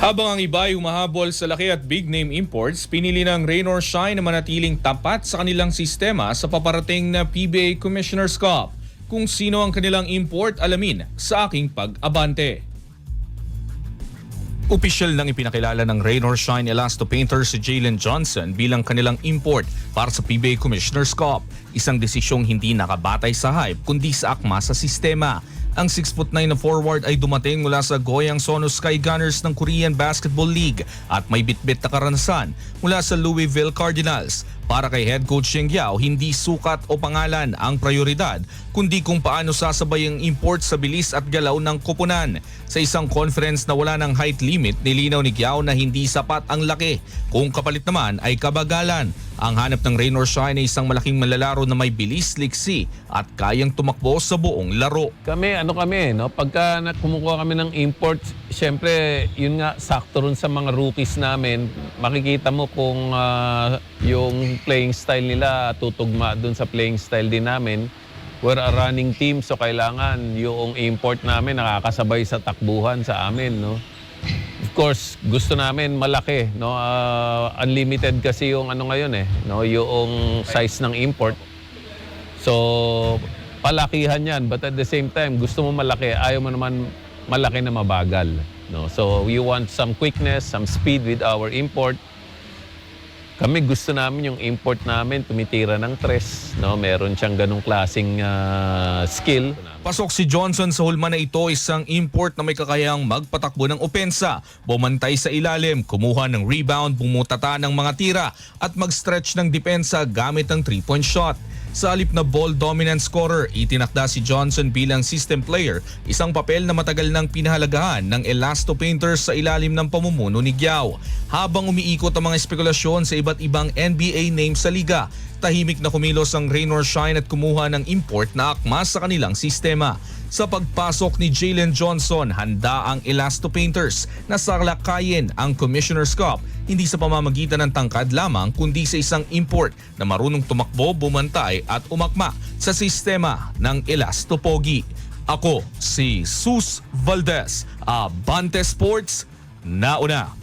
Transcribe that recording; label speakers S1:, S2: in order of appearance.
S1: Habang ang iba ay humahabol sa laki at big name imports, pinili ng Rain or Shine na manatiling tapat sa kanilang sistema sa paparating na PBA Commissioner's Cup. Kung sino ang kanilang import, alamin sa aking pag-abante. Opisyal nang ipinakilala ng Rain or Shine Elasto Painter si Jalen Johnson bilang kanilang import para sa PBA Commissioner's Cup. Isang desisyong hindi nakabatay sa hype kundi sa akma sa sistema. Ang 6'9" na forward ay dumating mula sa Goyang Sono Sky Gunners ng Korean Basketball League at may bitbit na karanasan mula sa Louisville Cardinals. Para kay head coach Sheng Yao, hindi sukat o pangalan ang prioridad kundi kung paano sasabay ang import sa bilis at galaw ng koponan. Sa isang conference na wala ng height limit, nilinaw ni Yao na hindi sapat ang laki. Kung kapalit naman ay kabagalan. Ang hanap ng Rain or Shine ay isang malaking malalaro na may bilis, liksi at kayang tumakbo sa buong laro.
S2: Kami, no? Pagka kumukuha kami ng import, syempre, yun nga, sakto rin sa mga rookies namin. Makikita mo kung yung playing style nila tutugma dun sa playing style din namin. We're a running team, so kailangan yung import namin nakakasabay sa takbuhan sa amin, no? Of course, gusto namin malaki, no? Unlimited kasi yung ano ngayon no? Yung size ng import. So, palakihan yan, but at the same time, gusto mo malaki, ayaw mo naman malaki na mabagal, no? So, we want some quickness, some speed with our import. Kami gusto namin yung import namin tumitira ng tres, no? Meron siyang ganong klaseng skill.
S1: Pasok si Johnson sa hulma na ito, isang import na may kakayang magpatakbo ng opensa, bumantay sa ilalim, kumuha ng rebound, bumutata ng mga tira at mag-stretch ng depensa gamit ang 3-point shot. Sa halip na ball dominant scorer, itinakda si Johnson bilang system player, isang papel na matagal nang pinahalagahan ng Elasto Painters sa ilalim ng pamumuno ni Giao. Habang umiikot ang mga espekulasyon sa iba't ibang NBA names sa liga, tahimik na kumilos ang Rain or Shine at kumuha ng import na akma sa kanilang sistema. Sa pagpasok ni Jalen Johnson, handa ang Elasto Painters na salakayin ang Commissioner's Cup, hindi sa pamamagitan ng tangkad lamang kundi sa isang import na marunong tumakbo, bumantay at umakma sa sistema ng Elasto Pogi. Ako si Sus Valdez, Abante Sports, nauna.